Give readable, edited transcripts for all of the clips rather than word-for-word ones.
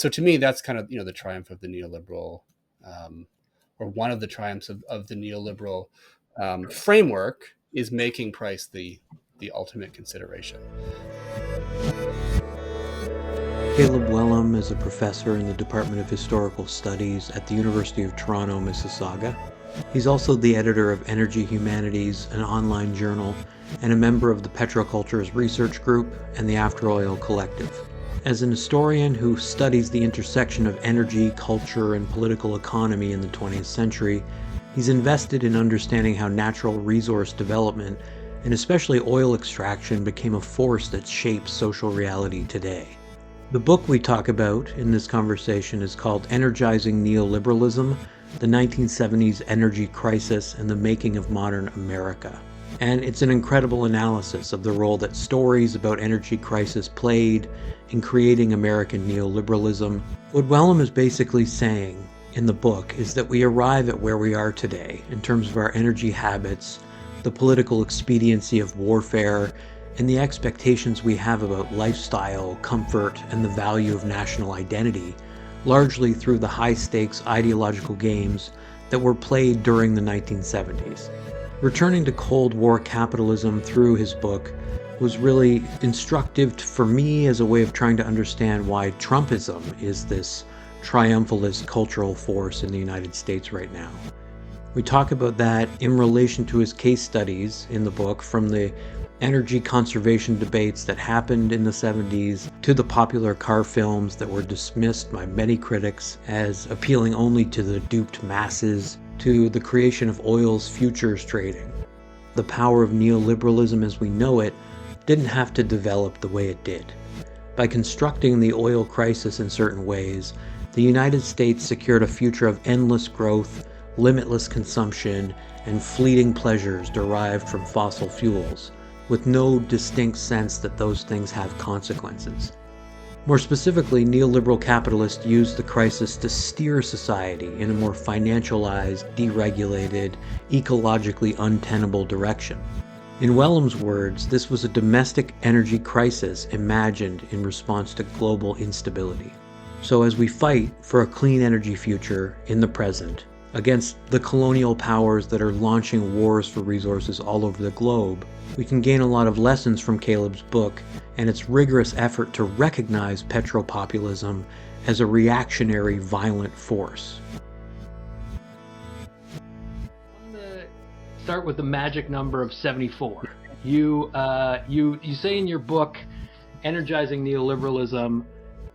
So to me, that's kind of, the triumph of the neoliberal, or one of the triumphs of the neoliberal framework, is making price the ultimate consideration. Caleb Wellum is a professor in the Department of Historical Studies at the University of Toronto Mississauga. He's also the editor of Energy Humanities, an online journal, and a member of the Petrocultures Research Group and the After Oil Collective. As an historian who studies the intersection of energy, culture, and political economy in the 20th century, he's invested in understanding how natural resource development, and especially oil extraction, became a force that shapes social reality today. The book we talk about in this conversation is called Energizing Neoliberalism, the 1970s Energy Crisis and the Making of Modern America. And it's an incredible analysis of the role that stories about energy crisis played in creating American neoliberalism. What Wellum is basically saying in the book is that we arrive at where we are today in terms of our energy habits, the political expediency of warfare, and the expectations we have about lifestyle, comfort, and the value of national identity, largely through the high-stakes ideological games that were played during the 1970s. Returning to Cold War capitalism through his book was really instructive for me as a way of trying to understand why Trumpism is this triumphalist cultural force in the United States right now. We talk about that in relation to his case studies in the book, from the energy conservation debates that happened in the 70s to the popular car films that were dismissed by many critics as appealing only to the duped masses, to the creation of oil's futures trading. The power of neoliberalism as we know it didn't have to develop the way it did. By constructing the oil crisis in certain ways, the United States secured a future of endless growth, limitless consumption, and fleeting pleasures derived from fossil fuels, with no distinct sense that those things have consequences. More specifically, neoliberal capitalists used the crisis to steer society in a more financialized, deregulated, ecologically untenable direction. In Wellum's words, this was a domestic energy crisis imagined in response to global instability. So as we fight for a clean energy future in the present, against the colonial powers that are launching wars for resources all over the globe, we can gain a lot of lessons from Caleb's book and its rigorous effort to recognize petropopulism as a reactionary, violent force. I'm gonna start with the magic number of 74. You say in your book, Energizing Neoliberalism,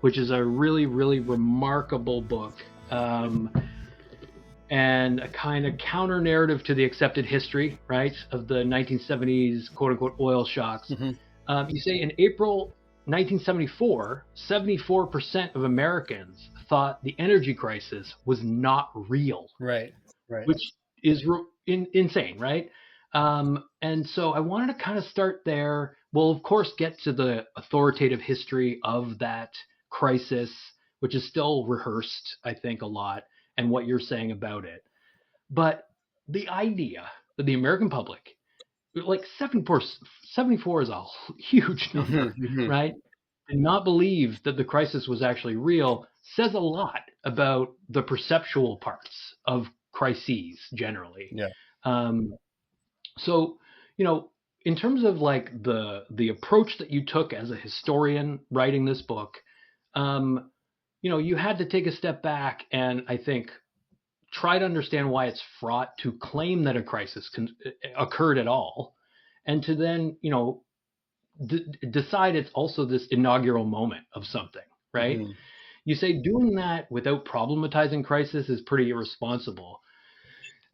which is a really, really remarkable book, and a kind of counter narrative to the accepted history, right, of the 1970s quote-unquote oil shocks. Mm-hmm. You say in April 1974, 74% of Americans thought the energy crisis was not real. Right. Which is insane, right? And so I wanted to kind of start there. We'll, of course, get to the authoritative history of that crisis, which is still rehearsed, I think, a lot, and what you're saying about it. But the idea that the American public, like 74 is a huge number, mm-hmm. right? And not believe that the crisis was actually real says a lot about the perceptual parts of crises generally. Yeah. So, in terms of like the approach that you took as a historian writing this book, you had to take a step back and I think try to understand why it's fraught to claim that a crisis occurred at all, and to then, decide it's also this inaugural moment of something, right? Mm-hmm. You say doing that without problematizing crisis is pretty irresponsible.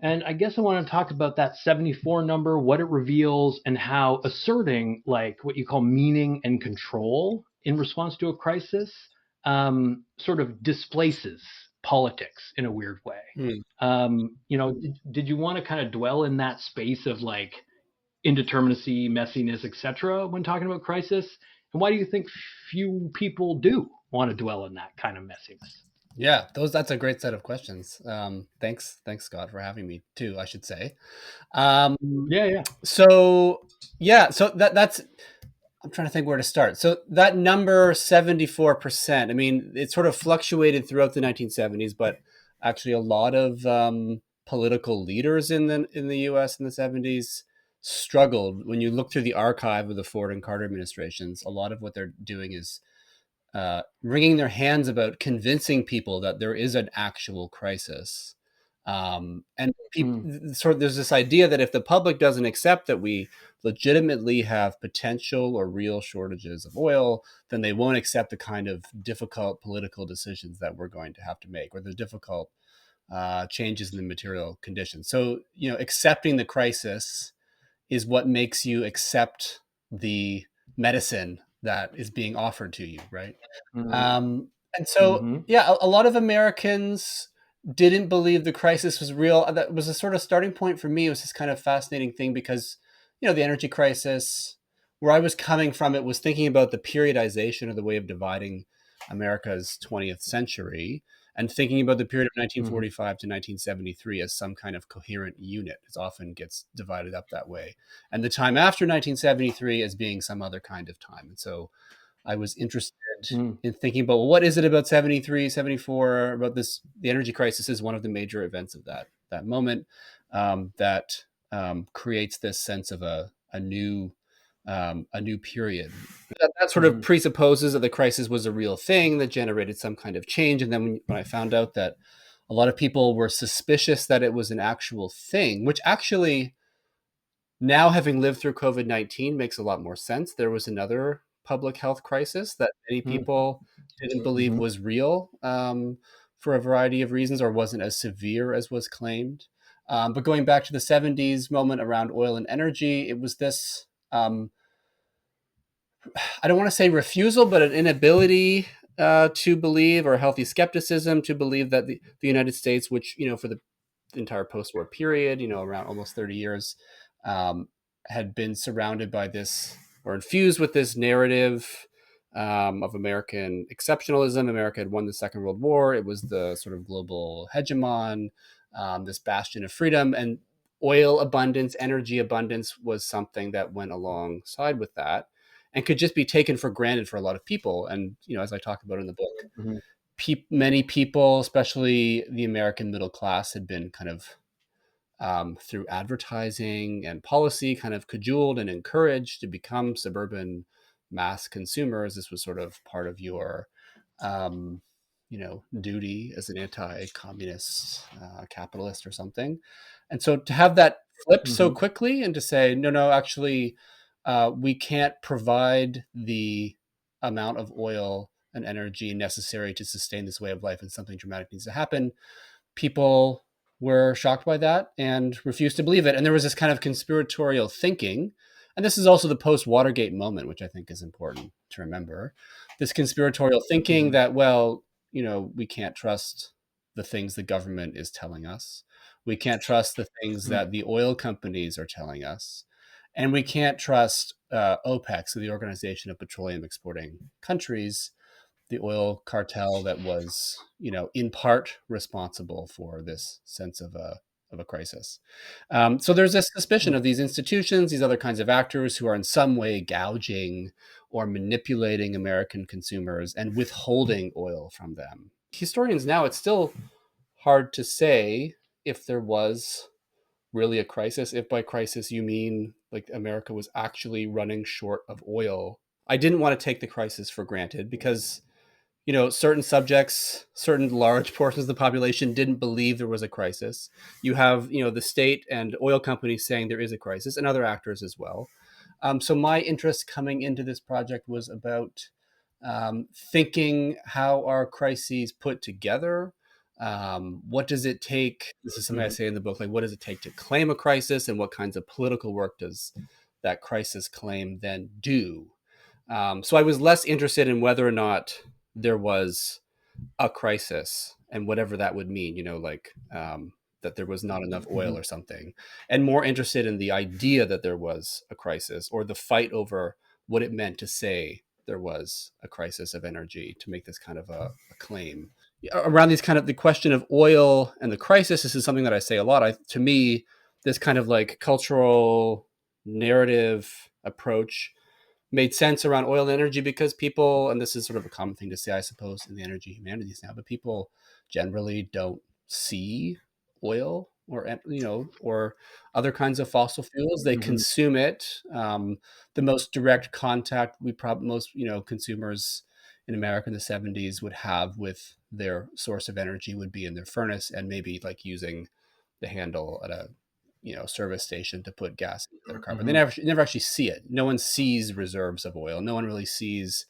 And I guess I want to talk about that 74 number, what it reveals, and how asserting like what you call meaning and control in response to a crisis sort of displaces politics in a weird way. Did you want to kind of dwell in that space of like indeterminacy, messiness, etc. when talking about crisis? And why do you think few people do want to dwell in that kind of messiness? Yeah, that's a great set of questions. Thanks, Scott, for having me too, I should say. Yeah. So that's I'm trying to think where to start. So that number 74%, I mean, it sort of fluctuated throughout the 1970s, but actually a lot of political leaders in the US in the 70s struggled. When you look through the archive of the Ford and Carter administrations, a lot of what they're doing is wringing their hands about convincing people that there is an actual crisis. And sort of there's this idea that if the public doesn't accept that we legitimately have potential or real shortages of oil, then they won't accept the kind of difficult political decisions that we're going to have to make, or the difficult changes in the material conditions. So, accepting the crisis is what makes you accept the medicine that is being offered to you, right? And so, yeah, a lot of Americans didn't believe the crisis was real. That was a sort of starting point for me. It was this kind of fascinating thing because, the energy crisis, where I was coming from, it was thinking about the periodization of the way of dividing America's 20th century and thinking about the period of 1945 to 1973 as some kind of coherent unit. It often gets divided up that way. And the time after 1973 as being some other kind of time. And so I was interested in thinking about, well, what is it about 73, 74, about this? The energy crisis is one of the major events of that moment that creates this sense of a new period. That sort of presupposes that the crisis was a real thing that generated some kind of change. And then when I found out that a lot of people were suspicious that it was an actual thing, which actually, now having lived through COVID-19, makes a lot more sense. There was another public health crisis that many people didn't believe was real for a variety of reasons, or wasn't as severe as was claimed. But going back to the 70s moment around oil and energy, it was this, I don't want to say refusal, but an inability to believe, or healthy skepticism to believe that the United States, which, for the entire post-war period, around almost 30 years, had been surrounded by this, or infused with this narrative of American exceptionalism. America had won the Second World War. It was the sort of global hegemon, this bastion of freedom, and oil abundance, energy abundance was something that went alongside with that and could just be taken for granted for a lot of people. And, as I talk about in the book, many people, especially the American middle class, had been kind of through advertising and policy kind of cajoled and encouraged to become suburban mass consumers. This was sort of part of your, duty as an anti-communist capitalist or something. And so to have that flipped so quickly and to say, no, actually, we can't provide the amount of oil and energy necessary to sustain this way of life, and something dramatic needs to happen. People were shocked by that and refused to believe it. And there was this kind of conspiratorial thinking. And this is also the post-Watergate moment, which I think is important to remember. This conspiratorial thinking that, well, we can't trust the things the government is telling us. We can't trust the things that the oil companies are telling us. And we can't trust OPEC, so the Organization of Petroleum Exporting Countries, the oil cartel that was, in part responsible for this sense of a crisis. So there's this suspicion of these institutions, these other kinds of actors who are in some way gouging or manipulating American consumers and withholding oil from them. Historians now, it's still hard to say if there was really a crisis, if by crisis you mean like America was actually running short of oil. I didn't want to take the crisis for granted because certain subjects, certain large portions of the population didn't believe there was a crisis. You have, the state and oil companies saying there is a crisis, and other actors as well. So my interest coming into this project was about thinking how are crises put together. What does it take? This is something I say in the book, like what does it take to claim a crisis, and what kinds of political work does that crisis claim then do? So I was less interested in whether or not there was a crisis and whatever that would mean, that there was not enough oil or something, and more interested in the idea that there was a crisis, or the fight over what it meant to say there was a crisis of energy, to make this kind of a claim. Around these kind of the question of oil and the crisis, this is something that I say a lot. To me, this kind of like cultural narrative approach made sense around oil and energy because people, and this is sort of a common thing to say, I suppose, in the energy humanities now, but people generally don't see oil or or other kinds of fossil fuels. They consume it. The most direct contact most consumers in America in the 70s would have with their source of energy would be in their furnace, and maybe like using the handle at a service station to put gas in their car. But they never actually see it. No one sees reserves of oil. No one really sees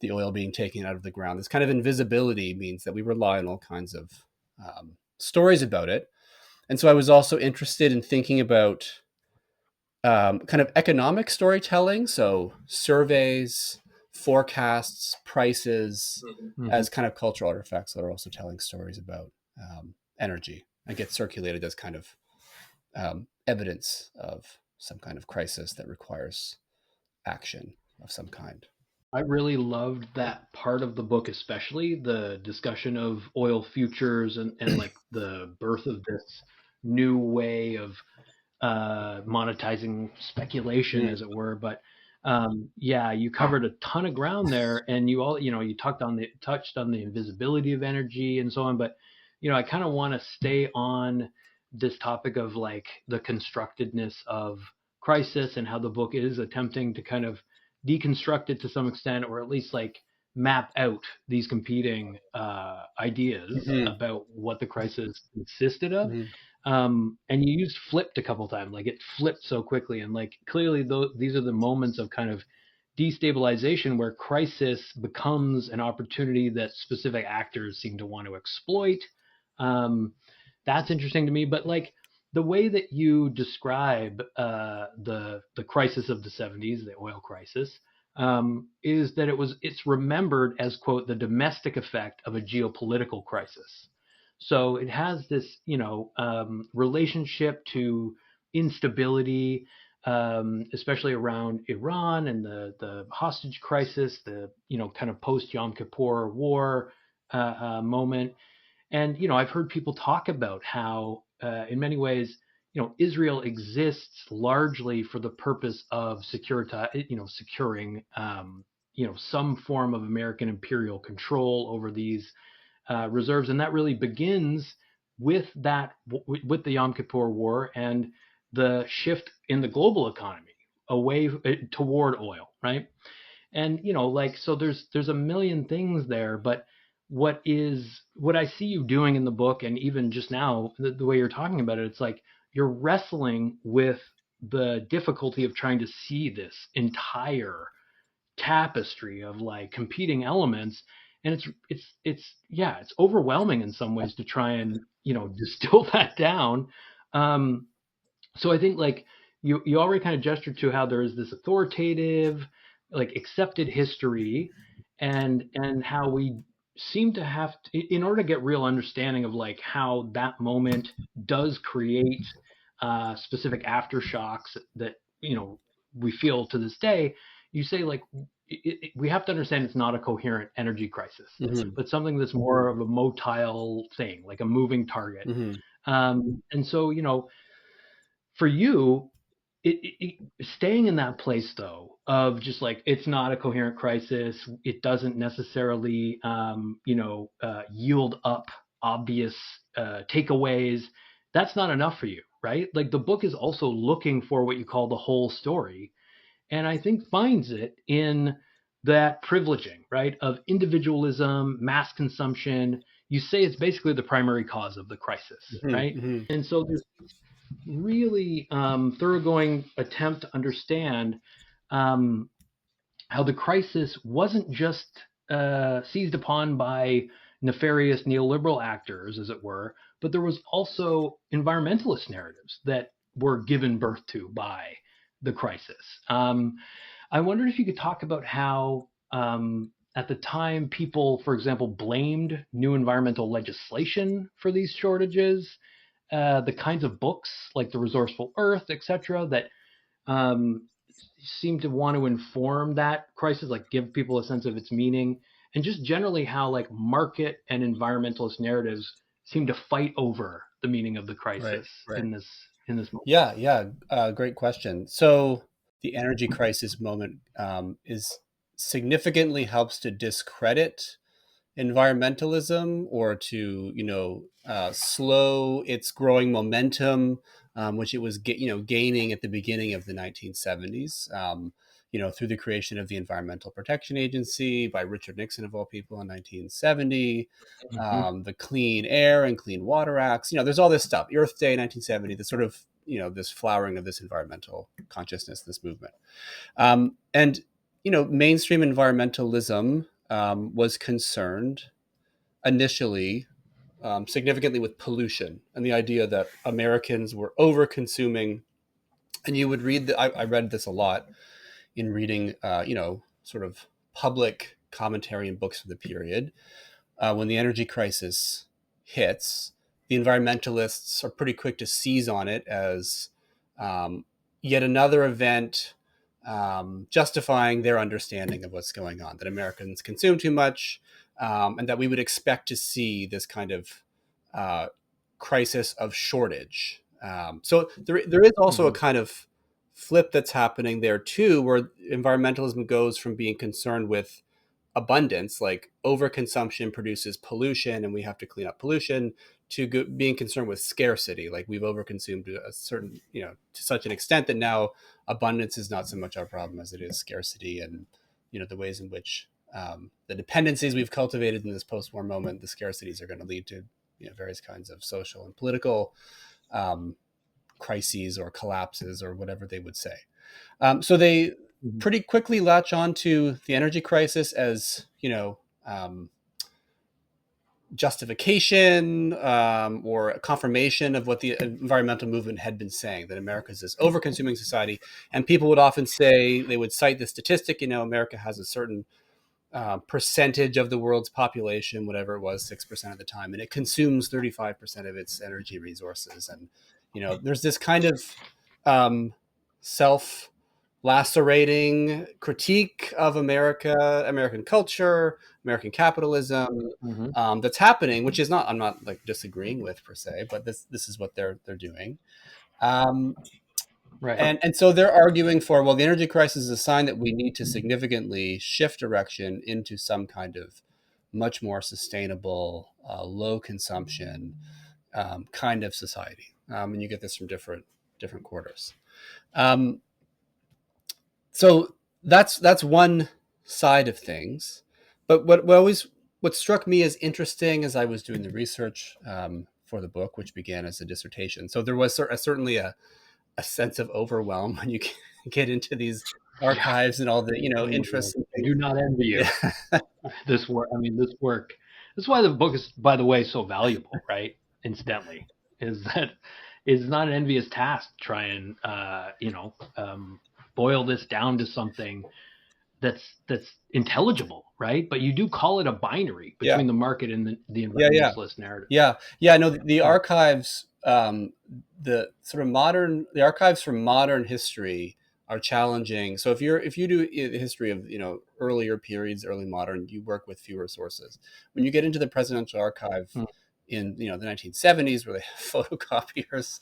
the oil being taken out of the ground. This kind of invisibility means that we rely on all kinds of stories about it. And so I was also interested in thinking about kind of economic storytelling, so surveys, forecasts, prices, as kind of cultural artifacts that are also telling stories about energy and get circulated as kind of evidence of some kind of crisis that requires action of some kind. I really loved that part of the book, especially the discussion of oil futures and like the birth of this new way of monetizing speculation, as it were. But yeah, you covered a ton of ground there, and you touched on the invisibility of energy and so on. But I kind of want to stay on this topic of like the constructedness of crisis and how the book is attempting to kind of deconstruct it to some extent, or at least like map out these competing ideas about what the crisis consisted of. And you used flipped a couple times, like it flipped so quickly, and like clearly these are the moments of kind of destabilization where crisis becomes an opportunity that specific actors seem to want to exploit. That's interesting to me, but like the way that you describe the crisis of the 70s, the oil crisis, is that it's remembered as, quote, the domestic effect of a geopolitical crisis. So it has this, relationship to instability, especially around Iran and the hostage crisis, the kind of post Yom Kippur War moment. And I've heard people talk about how, in many ways, Israel exists largely for the purpose of securing, some form of American imperial control over these reserves, and that really begins with with the Yom Kippur War and the shift in the global economy away toward oil, right? And so there's a million things there, but what I see you doing in the book, and even just now the way you're talking about it, it's like you're wrestling with the difficulty of trying to see this entire tapestry of like competing elements, and it's overwhelming in some ways to try and distill that down. So I think like you already kind of gestured to how there is this authoritative, like accepted history, and how we seem to have to, in order to get real understanding of like how that moment does create specific aftershocks that we feel to this day. You say like we have to understand it's not a coherent energy crisis, but something that's more of a motile thing, like a moving target. And so for you, staying in that place though of just like it's not a coherent crisis, it doesn't necessarily yield up obvious takeaways. That's not enough for you, right? Like the book is also looking for what you call the whole story, and I think finds it in that privileging, right, of individualism, mass consumption. You say it's basically the primary cause of the crisis, right? And so there's really thoroughgoing attempt to understand how the crisis wasn't just seized upon by nefarious neoliberal actors, as it were, but there was also environmentalist narratives that were given birth to by the crisis. I wondered if you could talk about how at the time people, for example, blamed new environmental legislation for these shortages, the kinds of books like The Resourceful Earth, etc., that seem to want to inform that crisis, like give people a sense of its meaning, and just generally how like market and environmentalist narratives seem to fight over the meaning of the crisis in this moment. Yeah, great question. So the energy crisis moment is significantly helps to discredit environmentalism, or to slow its growing momentum, which it was gaining at the beginning of the 1970s. Through the creation of the Environmental Protection Agency by Richard Nixon, of all people, in 1970, the Clean Air and Clean Water Acts. There's all this stuff. Earth Day, 1970. The sort of this flowering of this environmental consciousness, this movement, and mainstream environmentalism was concerned initially significantly with pollution and the idea that Americans were over consuming. And you would read I read this a lot in reading, sort of public commentary and books from the period. When the energy crisis hits, the environmentalists are pretty quick to seize on it as yet another event justifying their understanding of what's going on, that Americans consume too much, and that we would expect to see this kind of crisis of shortage. So there is also a kind of flip that's happening there too, where environmentalism goes from being concerned with abundance, like overconsumption produces pollution and we have to clean up pollution, to being concerned with scarcity, like we've overconsumed to a certain, to such an extent that now abundance is not so much our problem as it is scarcity, and the ways in which the dependencies we've cultivated in this post-war moment, the scarcities are going to lead to various kinds of social and political crises or collapses or whatever they would say. So they pretty quickly latch on to the energy crisis as justification or a confirmation of what the environmental movement had been saying, that America is this over-consuming society. And people would often say, they would cite the statistic, America has a certain percentage of the world's population, whatever it was, 6% of the time, and it consumes 35% of its energy resources. And there's this kind of self-lacerating critique of America, American culture, American capitalism that's happening, which is not, I'm not like disagreeing with per se, but this is what they're doing. Right. And so they're arguing for, well, the energy crisis is a sign that we need to significantly shift direction into some kind of much more sustainable, low consumption kind of society. And you get this from different quarters. So that's one side of things. But what struck me as interesting as I was doing the research for the book, which began as a dissertation, so there was certainly a sense of overwhelm when you get into these archives and all the interests. I do not envy you. This work. I mean, this work. That's why the book is, by the way, so valuable. Right? Incidentally, is that it's not an envious task to try and boil this down to something that's intelligible, right? But you do call it a binary between the market and the environmentalist narrative. No, the archives. The archives from modern history are challenging. So if you do the history of earlier periods, early modern, you work with fewer sources. When you get into the presidential archive in the 1970s, where they have photocopiers,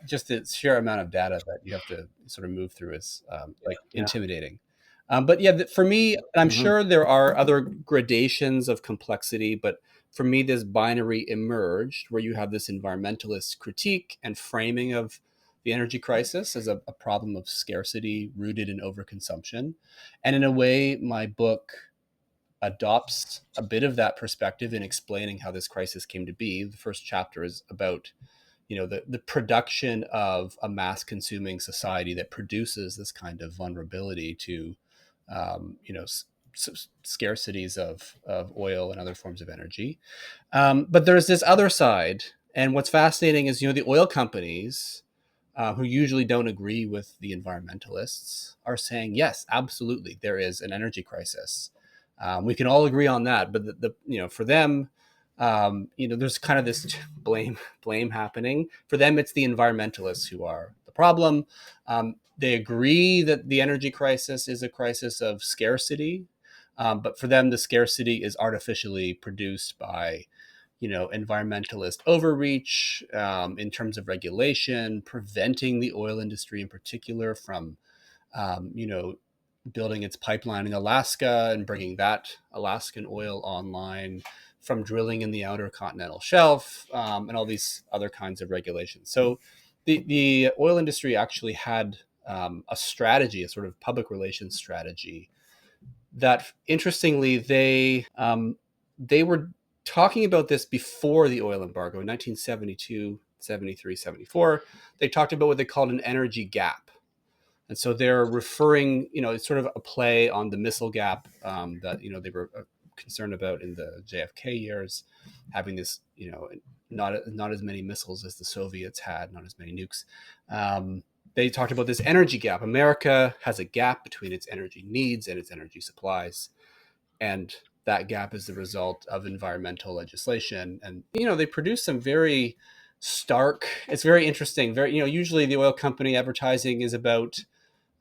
just the sheer amount of data that you have to sort of move through is intimidating. But for me, I'm sure there are other gradations of complexity, but for me, this binary emerged where you have this environmentalist critique and framing of the energy crisis as a problem of scarcity rooted in overconsumption. And in a way, my book adopts a bit of that perspective in explaining how this crisis came to be. The first chapter is about the production of a mass consuming society that produces this kind of vulnerability to scarcities of oil and other forms of energy. But there's this other side. And what's fascinating is, the oil companies, who usually don't agree with the environmentalists, are saying, yes, absolutely, there is an energy crisis. We can all agree on that. But for them, there's kind of this blame happening. For them, it's the environmentalists who are the problem. They agree that the energy crisis is a crisis of scarcity. But for them, the scarcity is artificially produced by, environmentalist overreach in terms of regulation, preventing the oil industry in particular from you know, building its pipeline in Alaska and bringing that Alaskan oil online from drilling in the outer continental shelf, and all these other kinds of regulations. So the oil industry actually had a strategy, a sort of public relations strategy that, interestingly, they were talking about this before the oil embargo in 1972, 73, 74. They talked about what they called an energy gap. And so they're referring, it's sort of a play on the missile gap that, they were concerned about in the JFK years, having this, not as many missiles as the Soviets had, not as many nukes. They talked about this energy gap. America has a gap between its energy needs and its energy supplies. And that gap is the result of environmental legislation. And, they produce some very stark, it's very interesting. Usually the oil company advertising is about,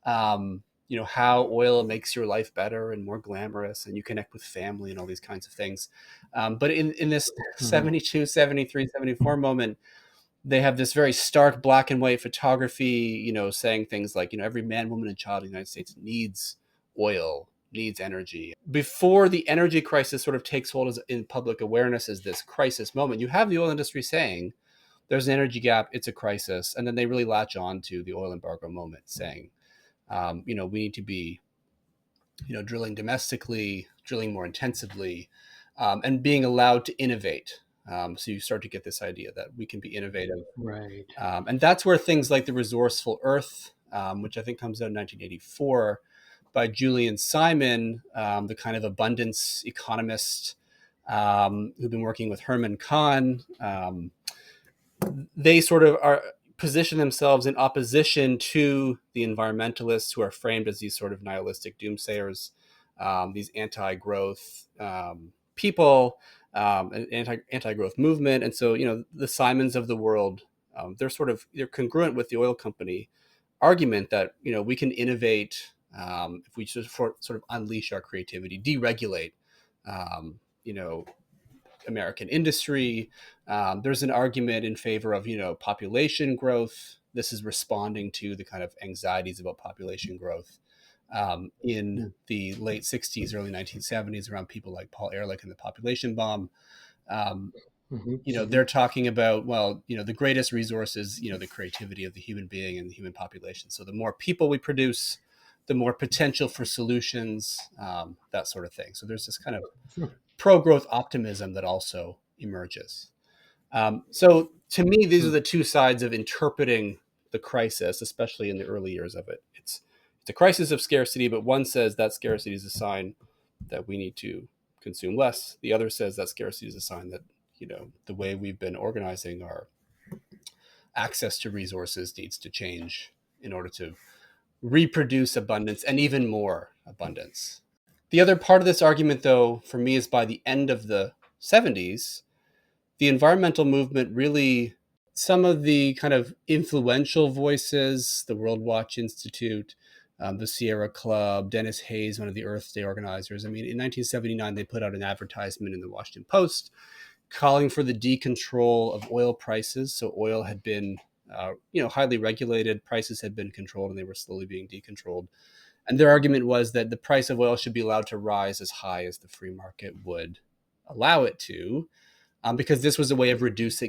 how oil makes your life better and more glamorous, and you connect with family and all these kinds of things. But in this 72, 73, 74 moment, they have this very stark black and white photography, saying things like, every man, woman, and child in the United States needs oil, needs energy. Before the energy crisis sort of takes hold in public awareness as this crisis moment, you have the oil industry saying there's an energy gap, it's a crisis. And then they really latch on to the oil embargo moment, saying, we need to be, drilling domestically, drilling more intensively, and being allowed to innovate. So you start to get this idea that we can be innovative. Right. And that's where things like The Resourceful Earth, which I think comes out in 1984 by Julian Simon, the kind of abundance economist who've been working with Herman Kahn. They sort of position themselves in opposition to the environmentalists who are framed as these sort of nihilistic doomsayers, these anti-growth people, an anti-growth movement. And so, the Simons of the world, they're congruent with the oil company argument that, we can innovate if we just sort of unleash our creativity, deregulate, American industry. There's an argument in favor of, population growth. This is responding to the kind of anxieties about population growth in the late 60s, early 1970s, around people like Paul Ehrlich and the population bomb. They're talking about, the greatest resource is, the creativity of the human being and the human population. So the more people we produce, the more potential for solutions, that sort of thing. So there's this kind of pro-growth optimism that also emerges. So to me, these are the two sides of interpreting the crisis, especially in the early years of it. It's a crisis of scarcity, but one says that scarcity is a sign that we need to consume less. The other says that scarcity is a sign that, the way we've been organizing our access to resources needs to change in order to reproduce abundance and even more abundance. The other part of this argument, though, for me, is by the end of the 70s, the environmental movement really, some of the kind of influential voices, the World Watch Institute, the Sierra Club, Dennis Hayes, one of the Earth Day organizers. I mean, in 1979, they put out an advertisement in the Washington Post calling for the decontrol of oil prices. So oil had been, highly regulated, prices had been controlled, and they were slowly being decontrolled. And their argument was that the price of oil should be allowed to rise as high as the free market would allow it to, because this was a way of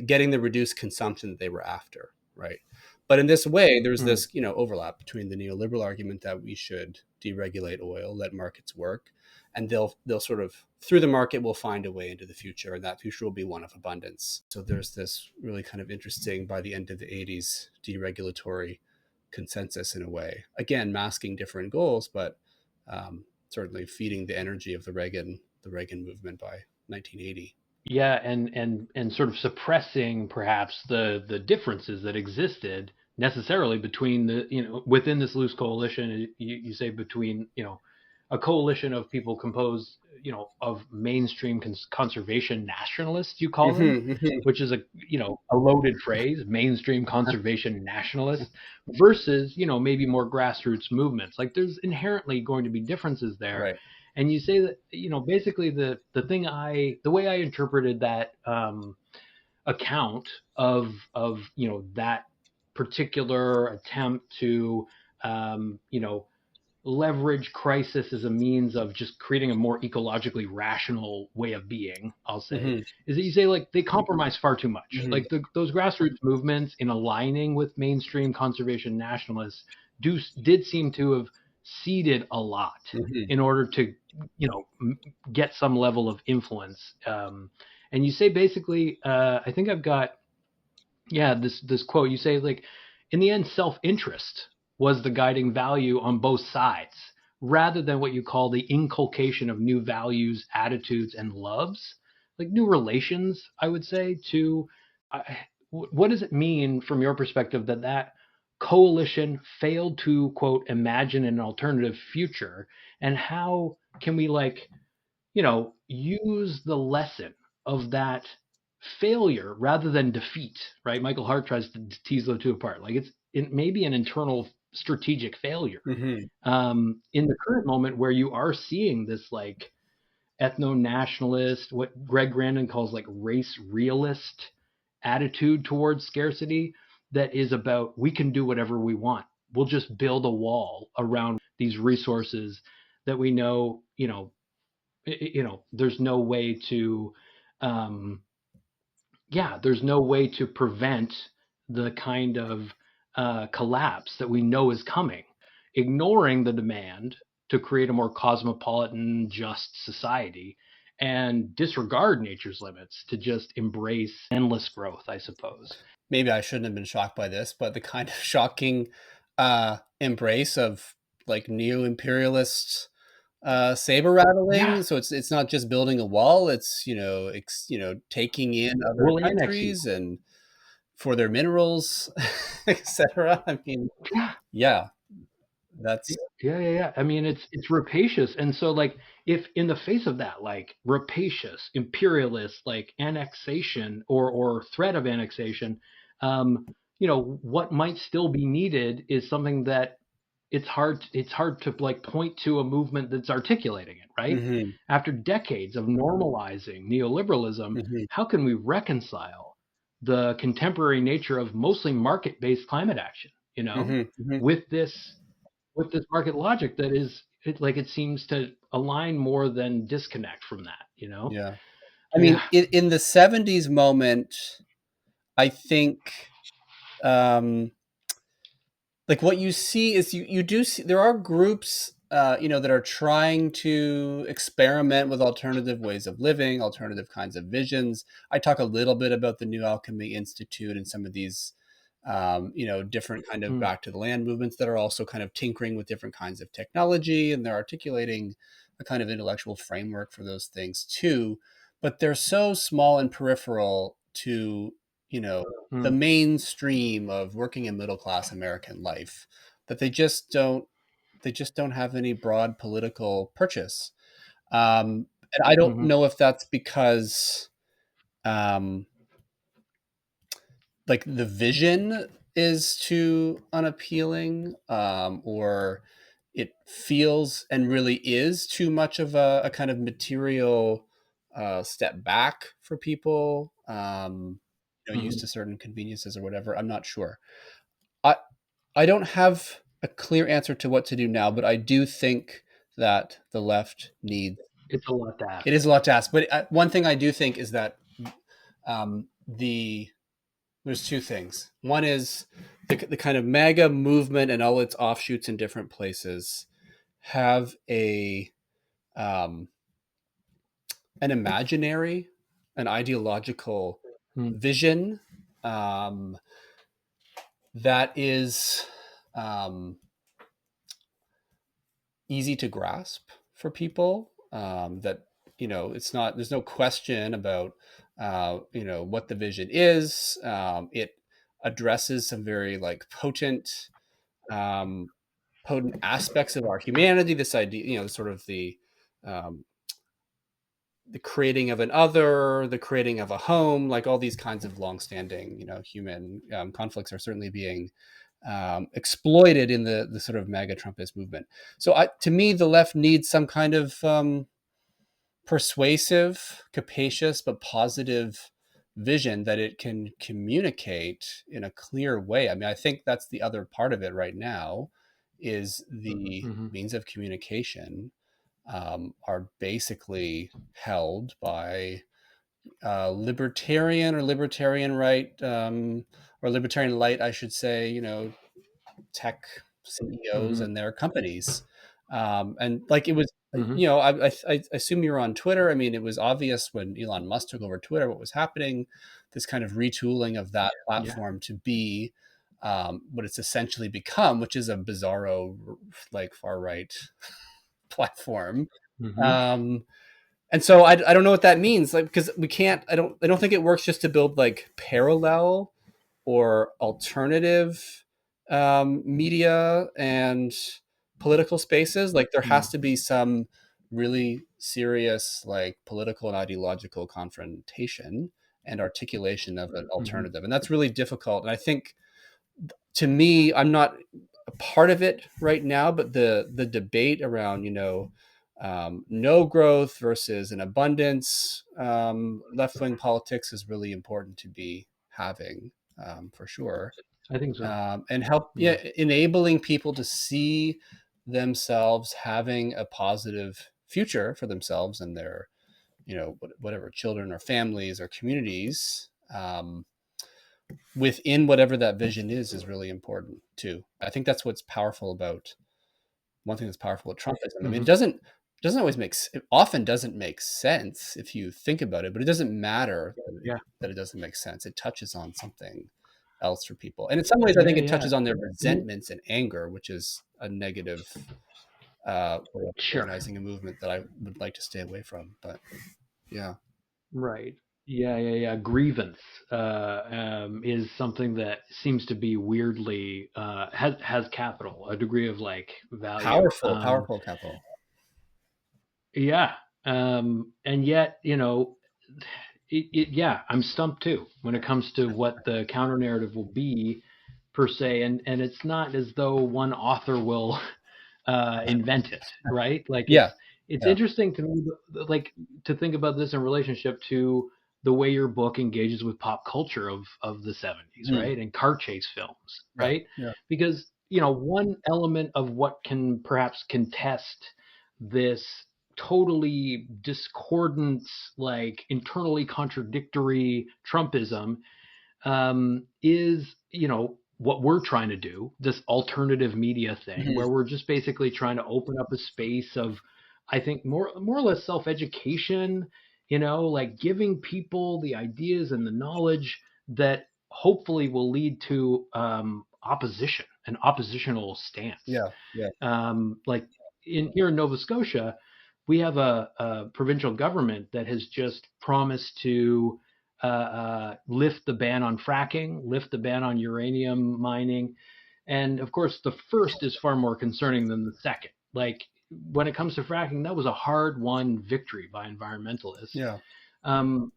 getting the reduced consumption that they were after, right? But in this way, there's this, overlap between the neoliberal argument that we should deregulate oil, let markets work, and they'll sort of, through the market, will find a way into the future, and that future will be one of abundance. So there's this really kind of interesting, by the end of the 80s, deregulatory consensus in a way, again masking different goals, but certainly feeding the energy of the Reagan movement by 1980. Yeah, and sort of suppressing perhaps the differences that existed necessarily between within this loose coalition. You say between a coalition of people composed of mainstream conservation nationalists, you call them, which is a loaded phrase, mainstream conservation nationalists, versus maybe more grassroots movements. Like, there's inherently going to be differences there. Right. And you say that basically the way I interpreted that account of that particular attempt to leverage crisis as a means of just creating a more ecologically rational way of being, I'll say, is that you say like they compromise far too much. Like those grassroots movements in aligning with mainstream conservation nationalists did seem to have ceded a lot in order to, get some level of influence. And you say basically, I think I've got, this quote. You say like, in the end, self-interest was the guiding value on both sides, rather than what you call the inculcation of new values, attitudes, and loves, like new relations. I would say to, what does it mean from your perspective that coalition failed to quote imagine an alternative future, and how can we use the lesson of that failure rather than defeat, right? Michael Hart tries to tease those two apart. Like it may be an internal strategic failure in the current moment where you are seeing this like ethno-nationalist, what Greg Grandin calls like race realist attitude towards scarcity that is about we can do whatever we want. We'll just build a wall around these resources that we know, there's no way to there's no way to prevent the kind of collapse that we know is coming, ignoring the demand to create a more cosmopolitan, just society and disregard nature's limits to just embrace endless growth, I suppose. Maybe I shouldn't have been shocked by this, but the kind of shocking embrace of like neo-imperialist saber rattling. Yeah. So it's not just building a wall, it's taking in other countries and for their minerals, etc. I mean, that's I mean, it's rapacious. And so like if in the face of that like rapacious imperialist like annexation or threat of annexation, what might still be needed is something that it's hard to like point to a movement that's articulating it, right? After decades of normalizing neoliberalism, how can we reconcile the contemporary nature of mostly market-based climate action, with this market logic that is it seems to align more than disconnect from that, Yeah. I mean, in the 70s moment, I think like what you see is you do see there are groups that are trying to experiment with alternative ways of living, alternative kinds of visions. I talk a little bit about the New Alchemy Institute and some of these different kind of back to the land movements that are also kind of tinkering with different kinds of technology, and they're articulating a kind of intellectual framework for those things too. But they're so small and peripheral to the mainstream of working and middle class American life that they just don't have any broad political purchase. And I don't know if that's because like the vision is too unappealing, or it feels and really is too much of a kind of material step back for people, used to certain conveniences or whatever. I'm not sure. I don't have a clear answer to what to do now, but I do think that the left needs. It's a lot to ask. It is a lot to ask, but one thing I do think is that there's two things. One is the kind of MAGA movement and all its offshoots in different places have an imaginary, an ideological vision that is easy to grasp for people. That there's no question about what the vision is. It addresses some very like potent aspects of our humanity. This idea, sort of the creating of an other, the creating of a home, like all these kinds of longstanding, human conflicts are certainly being exploited in the sort of MAGA Trumpist movement. So to me, the left needs some kind of persuasive, capacious, but positive vision that it can communicate in a clear way. I mean, I think that's the other part of it right now is the means of communication are basically held by libertarian right, or libertarian light, I should say, tech CEOs and their companies. And like it was, I assume you're on Twitter. I mean, it was obvious when Elon Musk took over Twitter what was happening, this kind of retooling of that platform to be what it's essentially become, which is a bizarro, like far right platform. And so I don't know what that means, like, because we can't. I don't think it works just to build like parallel or alternative media and political spaces. Like there has to be some really serious like political and ideological confrontation and articulation of an alternative, and that's really difficult. And I think, to me, I'm not a part of it right now, but the debate around no growth versus an abundance left-wing politics is really important to be having, for sure. I think so. And help enabling people to see themselves having a positive future for themselves and their whatever children or families or communities, within whatever that vision is really important too. I think that's what's powerful about one thing that's powerful with Trumpism. I mean, it often doesn't make sense if you think about it, but it doesn't matter that it doesn't make sense. It touches on something else for people. And in some ways, I think it touches on their resentments and anger, which is a negative way of organizing a movement that I would like to stay away from. But yeah. Right. Yeah. Grievance is something that seems to be weirdly has capital, a degree of like value. Powerful capital. Yeah. And yet, I'm stumped too when it comes to what the counter narrative will be, per se. And it's not as though one author will invent it, right? Like, it's interesting to me, like, to think about this in relationship to the way your book engages with pop culture of the 70s, right? And car chase films, right? Yeah. Because, one element of what can perhaps contest this totally discordant, like internally contradictory Trumpism is, what we're trying to do, this alternative media thing, where we're just basically trying to open up a space of, I think, more or less self-education, like giving people the ideas and the knowledge that hopefully will lead to opposition, an oppositional stance. Like here in Nova Scotia, we have a provincial government that has just promised to lift the ban on fracking, lift the ban on uranium mining. And of course, the first is far more concerning than the second. Like, when it comes to fracking, that was a hard-won victory by environmentalists. And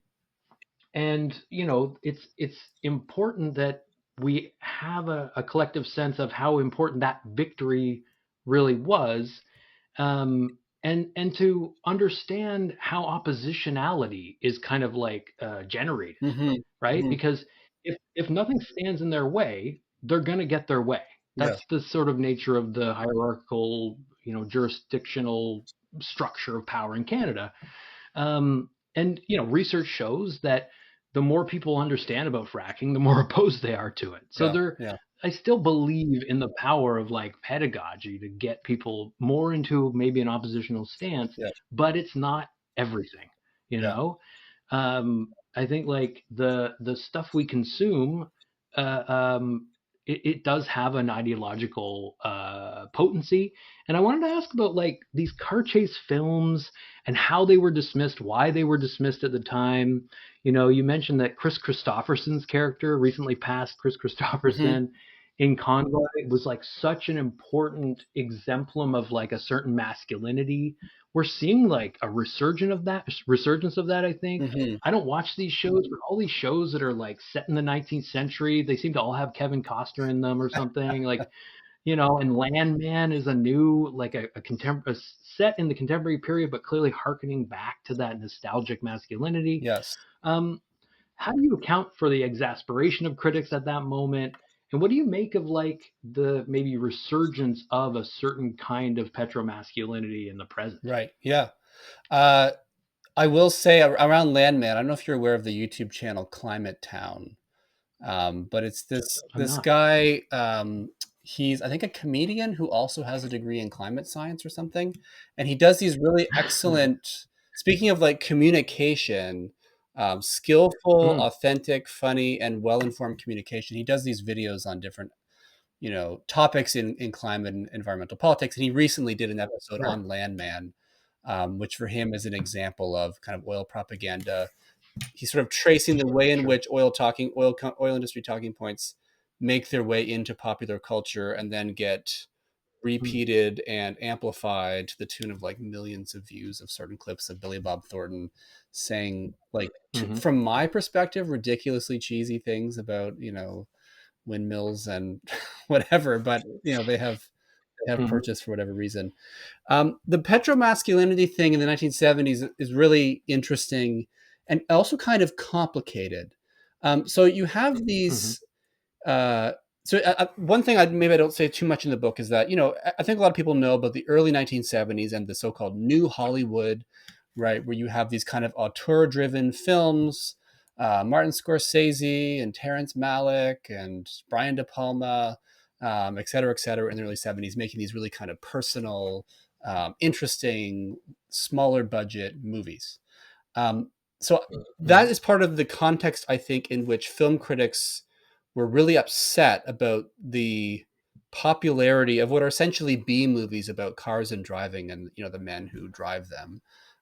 it's important that we have a collective sense of how important that victory really was, and to understand how oppositionality is kind of like generated, right? Because if nothing stands in their way, they're going to get their way. That's the sort of nature of the hierarchical, jurisdictional structure of power in Canada. And research shows that the more people understand about fracking, the more opposed they are to it. So I still believe in the power of like pedagogy to get people more into maybe an oppositional stance, but it's not everything, I think like the stuff we consume, it does have an ideological potency. And I wanted to ask about like these car chase films and how they were dismissed, why they were dismissed at the time. You mentioned that Chris Christopherson's character, recently passed Chris Christopherson, in Convoy, was like such an important exemplum of like a certain masculinity. We're seeing like a resurgence of that, I think. I don't watch these shows, but all these shows that are like set in the 19th century, they seem to all have Kevin Costner in them or something. Like, and Landman is a new, like a set in the contemporary period, but clearly hearkening back to that nostalgic masculinity. Yes. How do you account for the exasperation of critics at that moment? And what do you make of like the maybe resurgence of a certain kind of petromasculinity in the present? Right. Yeah. I will say around Landman, I don't know if you're aware of the YouTube channel Climate Town, but it's I'm this not. guy. He's, I think, a comedian who also has a degree in climate science or something, and he does these really excellent. Speaking of like communication, skillful, Mm, authentic, funny, and well-informed communication. He does these videos on different topics in climate and environmental politics. And he recently did an episode right. on Landman, which for him is an example of kind of oil propaganda. He's sort of tracing the way in Sure. which oil industry talking points make their way into popular culture and then get Mm, repeated and amplified to the tune of like millions of views of certain clips of Billy Bob Thornton saying like hmm from my perspective ridiculously cheesy things about windmills and whatever, but they have hmm purchased for whatever reason. The petromasculinity thing in the 1970s is really interesting and also kind of complicated. So you have hmm these. Uh, One thing maybe I don't say too much in the book is that I think a lot of people know about the early 1970s and the so-called New Hollywood, right, where you have these kind of auteur-driven films, Martin Scorsese and Terrence Malick and Brian De Palma, et cetera, in the early 70s, making these really kind of personal, interesting, smaller budget movies. Um, so hmm that is part of the context, I think, in which film critics were really upset about the popularity of what are essentially B movies about cars and driving and the men who drive them.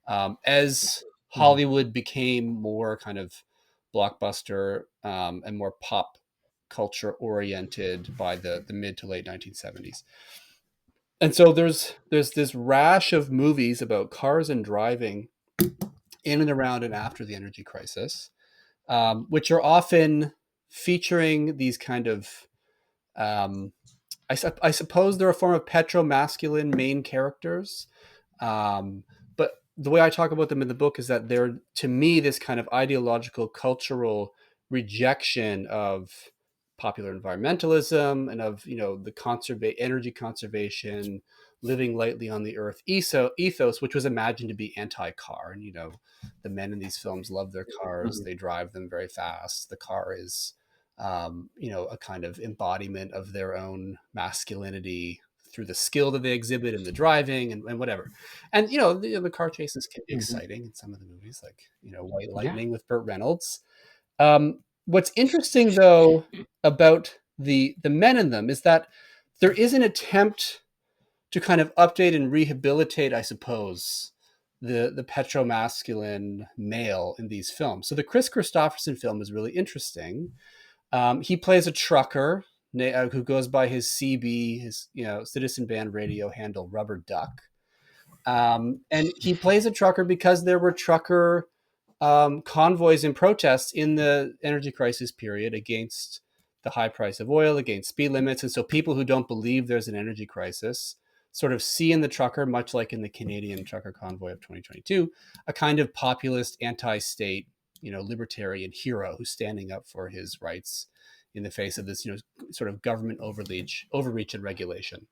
As hmm Hollywood became more kind of blockbuster and more pop culture oriented by the mid to late 1970s. And so there's this rash of movies about cars and driving in and around and after the energy crisis, which are often featuring these kind of, um, I suppose they're a form of petromasculine main characters. But the way I talk about them in the book is that they're, to me, this kind of ideological, cultural rejection of popular environmentalism and of the energy conservation, living lightly on the earth ethos, which was imagined to be anti-car. And the men in these films love their cars; hmm they drive them very fast. The car is a kind of embodiment of their own masculinity through the skill that they exhibit in the driving and whatever. And the car chases can be hmm exciting in some of the movies, like White Yeah. Lightning with Burt Reynolds. What's interesting though about the men in them is that there is an attempt to kind of update and rehabilitate, I suppose, the petromasculine male in these films. So the Chris Christopherson film is really interesting. He plays a trucker who goes by his CB, his Citizen Band radio handle, Rubber Duck. And he plays a trucker because there were trucker convoys and protests in the energy crisis period against the high price of oil, against speed limits. And so people who don't believe there's an energy crisis sort of see in the trucker, much like in the Canadian trucker convoy of 2022, a kind of populist, anti-state, libertarian hero who's standing up for his rights in the face of this, sort of government overreach and regulation.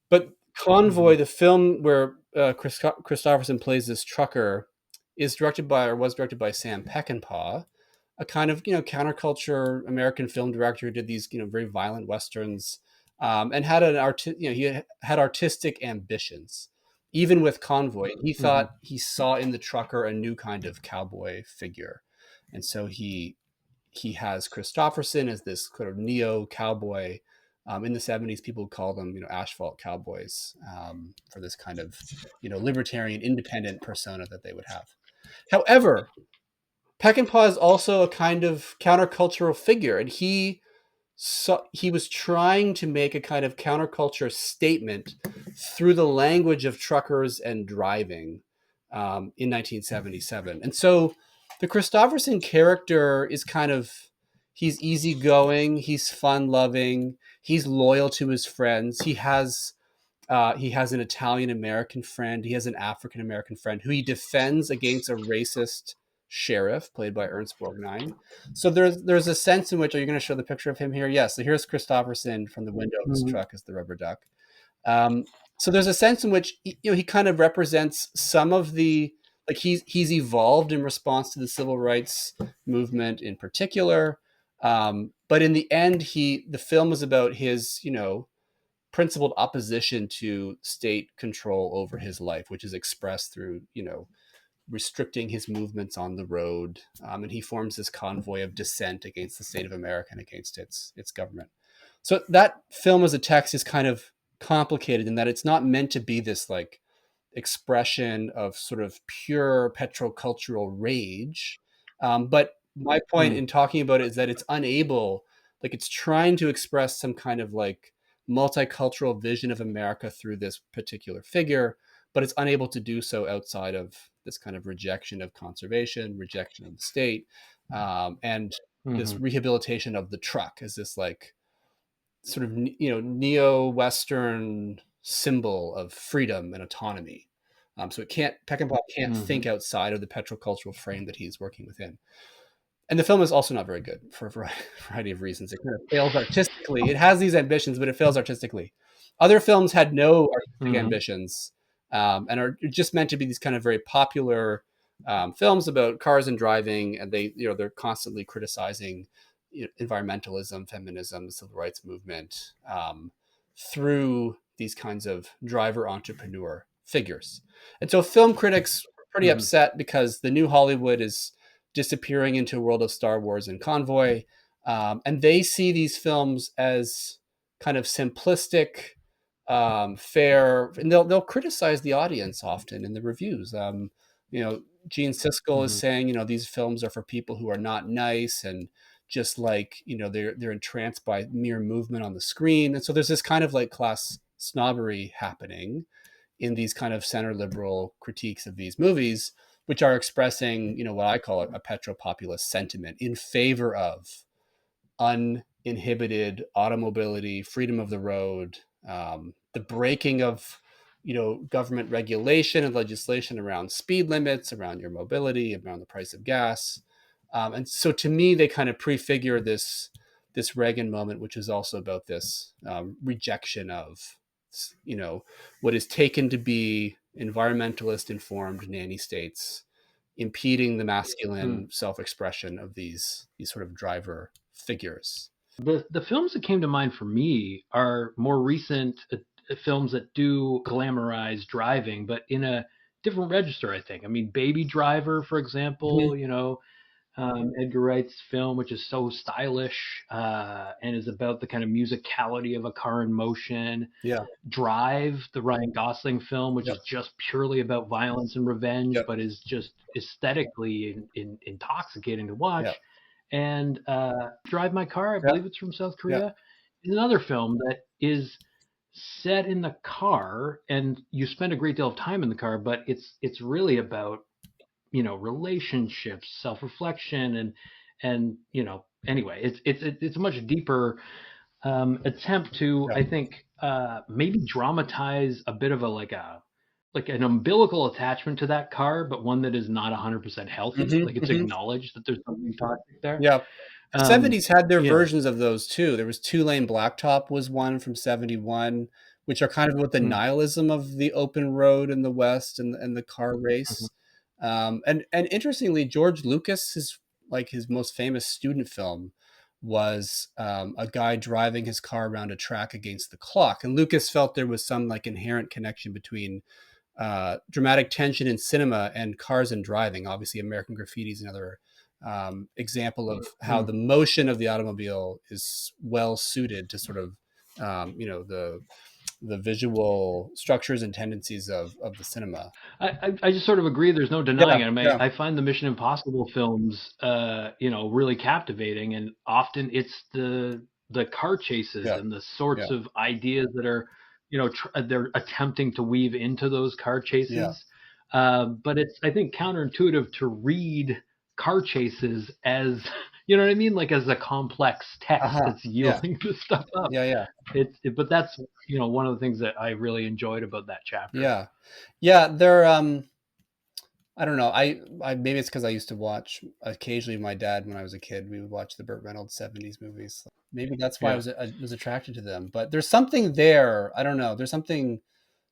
But hmm Convoy, the film where Christopherson plays this trucker, was directed by Sam Peckinpah, a kind of counterculture American film director who did these very violent westerns, and had he had artistic ambitions. Even with Convoy, he hmm thought he saw in the trucker a new kind of cowboy figure, and so he has Christopherson as this kind of neo cowboy. In the 70s, people would call them, asphalt cowboys, for this kind of, libertarian, independent persona that they would have. However, Peckinpah is also a kind of countercultural figure, and he was trying to make a kind of counterculture statement through the language of truckers and driving, in 1977. And so the Christopherson character is kind of, he's easygoing, he's fun loving, he's loyal to his friends. He has an Italian American friend, he has an African American friend who he defends against a racist sheriff, played by Ernst Borgnine. So there's a sense in which, are you going to show the picture of him here? Yes. So here's Christopherson from the window of his truck as the rubber duck. So there's a sense in which he kind of represents some of the, like, he's evolved in response to the civil rights movement in particular. But in the end, the film is about his principled opposition to state control over his life, which is expressed through restricting his movements on the road. And he forms this convoy of dissent against the state of America and against its government. So that film as a text is kind of complicated in that it's not meant to be this like expression of sort of pure petrocultural rage. But my point in talking about it is that it's unable, like, it's trying to express some kind of like multicultural vision of America through this particular figure, but it's unable to do so outside of this kind of rejection of conservation, rejection of the state, and this rehabilitation of the truck as this like sort of neo-Western symbol of freedom and autonomy. So Peckinpah can't think outside of the petrocultural frame that he's working within. And the film is also not very good for a variety of reasons. It kind of fails artistically. It has these ambitions, but it fails artistically. Other films had no artistic ambitions, and are just meant to be these kind of very popular films about cars and driving, and they're constantly criticizing environmentalism, feminism, the civil rights movement through these kinds of driver entrepreneur figures. And so film critics are pretty upset because the new Hollywood is disappearing into a world of Star Wars and Convoy. And they see these films as kind of simplistic, fair, and they'll criticize the audience often in the reviews. Gene Siskel is saying, these films are for people who are not nice and just like, they're entranced by mere movement on the screen. And so there's this kind of like class snobbery happening in these kind of center liberal critiques of these movies, which are expressing, what I call a petropopulist sentiment in favor of uninhibited automobility, freedom of the road, the breaking of, government regulation and legislation around speed limits, around your mobility, around the price of gas. And so to me, they kind of prefigure this Reagan moment, which is also about this rejection of, what is taken to be environmentalist informed nanny states, impeding the masculine self-expression of these sort of driver figures. The films that came to mind for me are more recent films that do glamorize driving, but in a different register, I think. I mean, Baby Driver, for example, Edgar Wright's film, which is so stylish and is about the kind of musicality of a car in motion. Yeah. Drive, the Ryan Gosling film, which is just purely about violence and revenge, but is just aesthetically intoxicating to watch. Yeah. And Drive My Car, I believe it's from South Korea, is another film that is set in the car, and you spend a great deal of time in the car, but it's really about relationships, self-reflection, and anyway, it's a much deeper attempt to, I think, maybe dramatize a bit of an umbilical attachment to that car, but one that is not 100% healthy. Like, it's acknowledged that there's something toxic there. Yeah. The 70s had their versions of those too. There was Two Lane Blacktop was one from 71, which are kind of about the nihilism of the open road in the West and the car race. And interestingly, George Lucas, his most famous student film was a guy driving his car around a track against the clock. And Lucas felt there was some like inherent connection between dramatic tension in cinema and cars and driving. Obviously, American Graffiti is another example of how the motion of the automobile is well suited to sort of, the visual structures and tendencies of the cinema. I just sort of agree. There's no denying it. I mean, I find the Mission Impossible films, really captivating, and often it's the car chases and the sorts of ideas that are, they're attempting to weave into those car chases. But it's, I think, counterintuitive to read car chases as, you know what I mean? Like as a complex text that's yielding this stuff up. But that's, one of the things that I really enjoyed about that chapter. They're I don't know. I maybe it's because I used to watch occasionally. My dad, when I was a kid, we would watch the Burt Reynolds '70s movies. Maybe that's why Yeah. I was attracted to them. But there's something there. I don't know. There's something,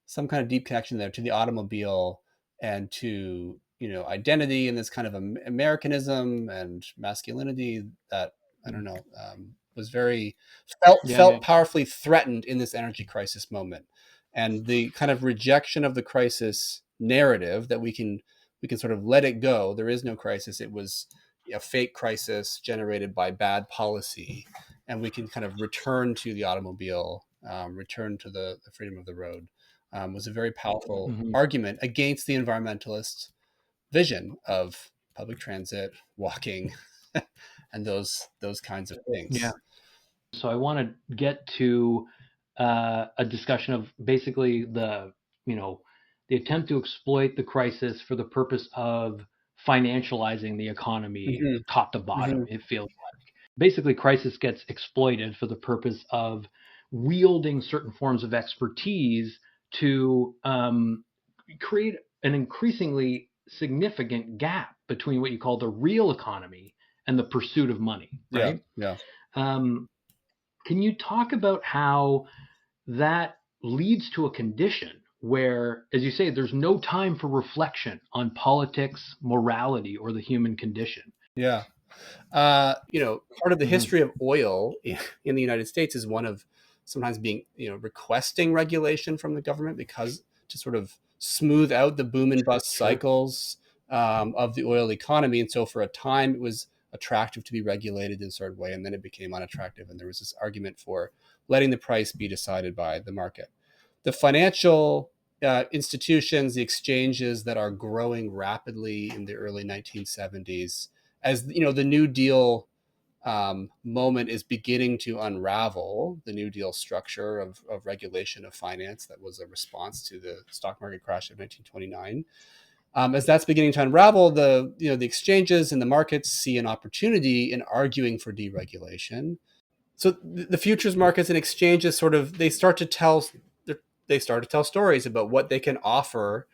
some kind of deep connection there to the automobile and to, identity and this kind of Americanism and masculinity that, I don't know, was very Yeah. Yeah. felt powerfully threatened in this energy crisis moment, and the kind of rejection of the crisis narrative that we can sort of let it go. There is no crisis. It was a fake crisis generated by bad policy, and we can kind of return to the automobile, return to the freedom of the road. Was a very powerful Mhm. argument against the environmentalist vision of public transit, walking, and those kinds of Yeah. things. So I want to get to a discussion of basically you know, the attempt to exploit the crisis for the purpose of financializing the economy Hmm. top to bottom. Hmm. It feels like basically crisis gets exploited for the purpose of wielding certain forms of expertise to create an increasingly significant gap between what you call the real economy and the pursuit of money, Yeah, right? yeah. Um, can you talk about how that leads to a condition where, as you say, there's no time for reflection on politics, morality, or the human condition? Yeah. Part of the Mm-hmm. history of oil in the United States is one of sometimes being, requesting regulation from the government because to sort of smooth out the boom and bust Sure. cycles of the oil economy. And so for a time, it was attractive to be regulated in a certain way, and then it became unattractive. And there was this argument for letting the price be decided by the market. The financial institutions, the exchanges that are growing rapidly in the early 1970s, as the New Deal moment is beginning to unravel, the New Deal structure of regulation of finance that was a response to the stock market crash of 1929. As that's beginning to unravel, the exchanges and the markets see an opportunity in arguing for deregulation. So the futures markets and exchanges sort of they start to tell stories about what they can offer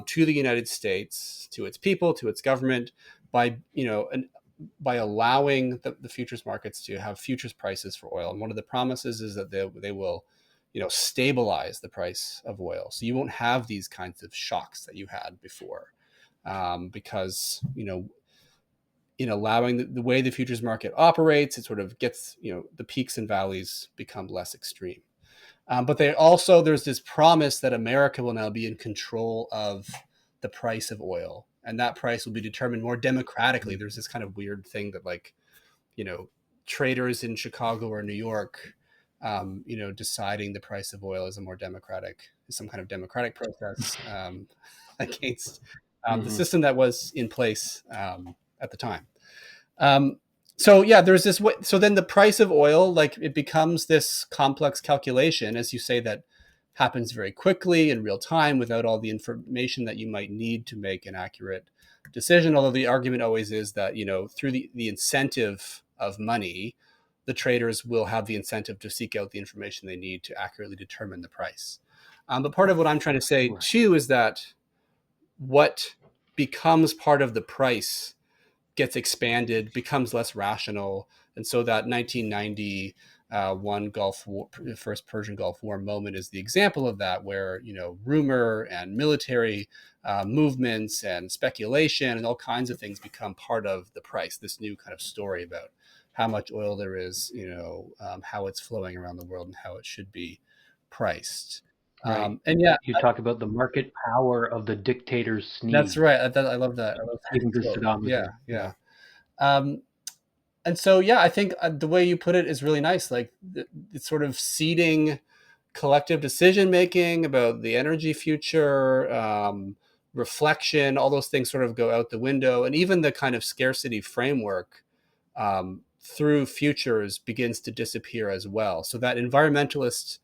to the United States, to its people, to its government, by by allowing the futures markets to have futures prices for oil. And one of the promises is that they will stabilize the price of oil, so you won't have these kinds of shocks that you had before, because in allowing the way the futures market operates, it sort of gets, the peaks and valleys become less extreme. But there's this promise that America will now be in control of the price of oil, and that price will be determined more democratically. There's this kind of weird thing that, like, you know, traders in Chicago or New York, deciding the price of oil is some kind of democratic process against the Mm-hmm. system that was in place at the time. Um, so yeah, there's this way. So then the price of oil, like, it becomes this complex calculation, as you say, that happens very quickly in real time without all the information that you might need to make an accurate decision. Although the argument always is that, through the incentive of money, the traders will have the incentive to seek out the information they need to accurately determine the price. But part of what I'm trying to say Right. too is that what becomes part of the price gets expanded, becomes less rational. And so that 1990 one Gulf War, first Persian Gulf War moment is the example of that, where, rumor and military movements and speculation and all kinds of things become part of the price. This new kind of story about how much oil there is, how it's flowing around the world and how it should be priced. Right. And yeah, You talk about the market power of the dictator's that's sneeze, right. I love that. I love even that because quote. Saddam was Yeah, there. yeah. Yeah. Um, and so, yeah, I think the way you put it is really nice. Like, it's sort of seeding collective decision making about the energy future, reflection, all those things sort of go out the window. And even the kind of scarcity framework through futures begins to disappear as well. So that environmentalist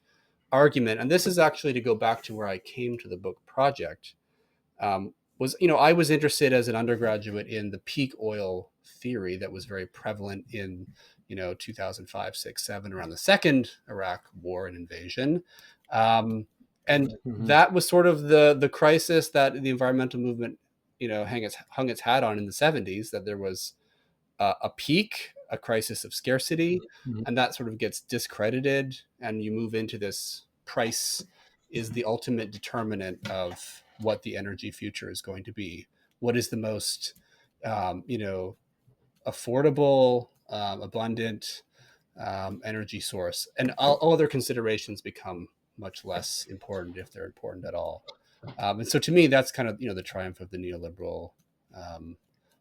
argument, and this is actually to go back to where I came to the book project, was, I was interested as an undergraduate in the peak oil theory that was very prevalent in 2005, 6, 7, around the second Iraq war and invasion. Um, and Mm-hmm. that was sort of the crisis that the environmental movement hung its hat on in the 70s, that there was a peak, a crisis of scarcity, Mhm. and that sort of gets discredited, and you move into this price is the ultimate determinant of what the energy future is going to be. What is the most, affordable, abundant energy source, and all other considerations become much less important, if they're important at all. And so, to me, that's kind of the triumph of the neoliberal, um,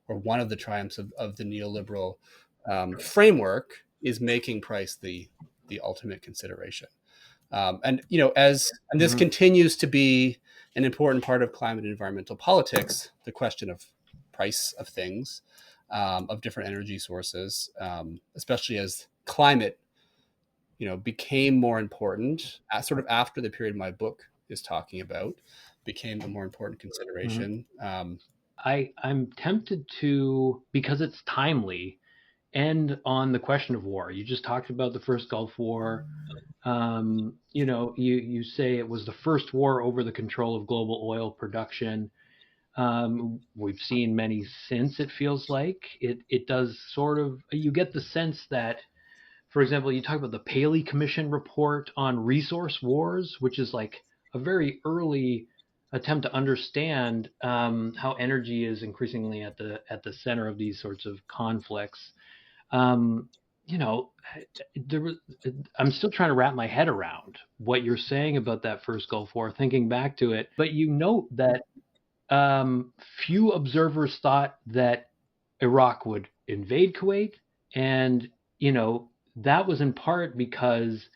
or one of the triumphs of the neoliberal framework, is making price the ultimate consideration. And this Mhm. continues to be an important part of climate and environmental politics, the question of price of things, of different energy sources, especially as climate became more important, sort of after the period my book is talking about, became a more important Mhm. consideration. I'm tempted to, because it's timely, end on the question of war. You just talked about the first Gulf War. You say it was the first war over the control of global oil production. We've seen many since. It feels like it does sort of. You get the sense that, for example, you talk about the Paley Commission report on resource wars, which is like a very early attempt to understand how energy is increasingly at the center of these sorts of conflicts. Um, you know, there was, I'm still trying to wrap my head around what you're saying about that first Gulf War, thinking back to it. But you note that few observers thought that Iraq would invade Kuwait, and that was in part because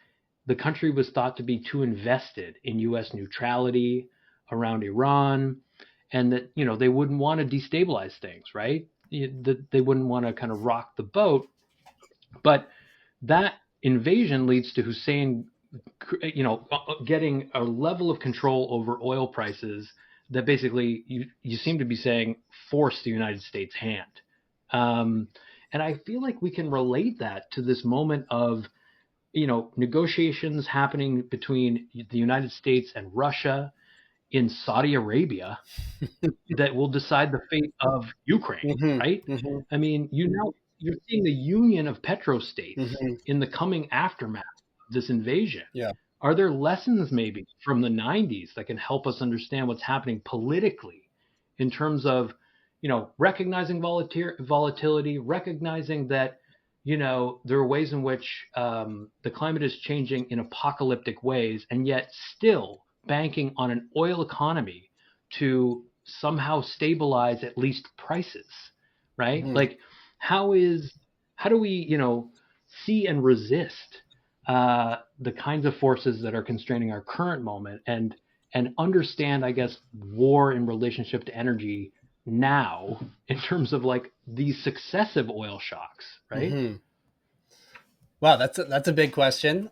the country was thought to be too invested in U.S. neutrality around Iran, and that they wouldn't want to destabilize things, right? That they wouldn't want to kind of rock the boat, but that invasion leads to Hussein, getting a level of control over oil prices that basically you seem to be saying forced the United States hand. Um, and I feel like we can relate that to this moment of negotiations happening between the United States and Russia in Saudi Arabia that will decide the fate of Ukraine, Mhm, right? mhm, I mean, you're seeing the union of petrostates mhm. in the coming aftermath of this invasion. Yeah. Are there lessons maybe from the 90s that can help us understand what's happening politically in terms of, recognizing volatility, recognizing that, there are ways in which the climate is changing in apocalyptic ways, and yet still banking on an oil economy to somehow stabilize at least prices, right? Mhm. Like, how is how do we see and resist the kinds of forces that are constraining our current moment, and understand, I guess, war in relationship to energy now in terms of like these successive oil shocks, right? Mhm. Wow, that's a big question.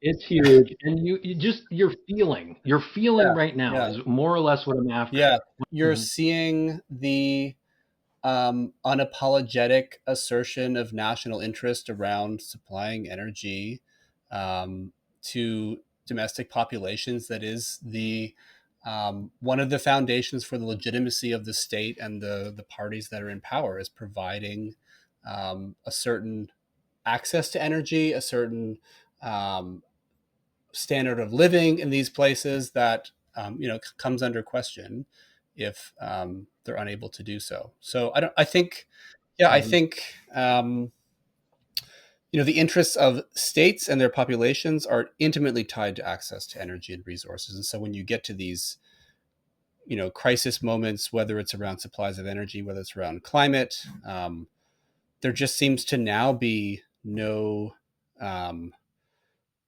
It's huge, and you just your feeling Yeah, right now yeah, is more or less what I'm after. yeah. You're Mhm. seeing the unapologetic assertion of national interest around supplying energy to domestic populations. That is the one of the foundations for the legitimacy of the state and the parties that are in power, is providing a certain access to energy, a certain um, standard of living in these places that comes under question if they're unable to do so. So I don't. I think, yeah, I Mhm. think the interests of states and their populations are intimately tied to access to energy and resources. And so when you get to these crisis moments, whether it's around supplies of energy, whether it's around climate, there just seems to now be no um,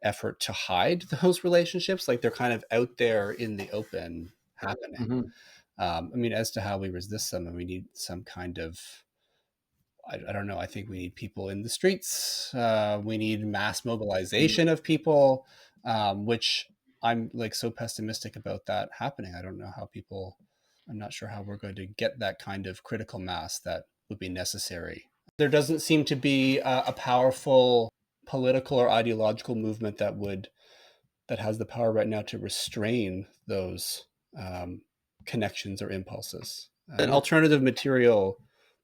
effort to hide those relationships. Like, they're kind of out there in the open happening. Mhm. I mean, as to how we resist them, and we need some kind of, I don't know. I think we need people in the streets. We need mass Mhm. mobilization of people, which I'm like so pessimistic about that happening. I don't know how people. I'm not sure how we're going to get that kind of critical mass that would be necessary. There doesn't seem to be a powerful political or ideological movement that has the power right now to restrain those um, connections or impulses. An alternative material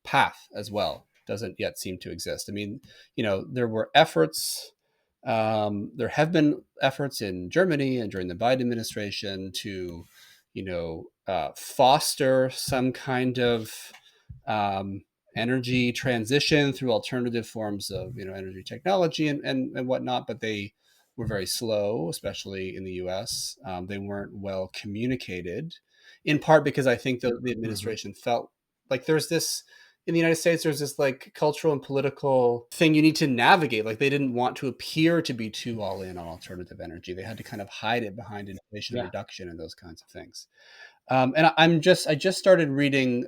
path as well doesn't yet seem to exist. I mean, there were efforts. There have been efforts in Germany and during the Biden administration to, foster some kind of energy transition through alternative forms of, energy technology and whatnot, but they were very slow, especially in the US. They weren't well communicated, in part because I think the administration felt like there's this, in the United States, there's this like cultural and political thing you need to navigate. Like they didn't want to appear to be too all in on alternative energy. They had to kind of hide it behind inflation reduction and those kinds of things. And I just started reading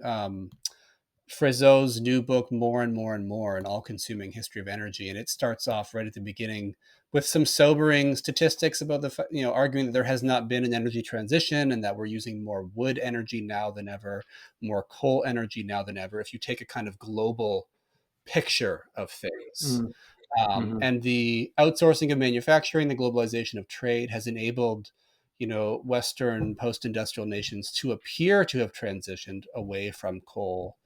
Frézeau's new book, More and More and More, An All-Consuming History of Energy. And it starts off right at the beginning with some sobering statistics about arguing that there has not been an energy transition and that we're using more wood energy now than ever, more coal energy now than ever. If you take a kind of global picture of things. And the outsourcing of manufacturing, the globalization of trade has enabled, Western post-industrial nations to appear to have transitioned away from coal,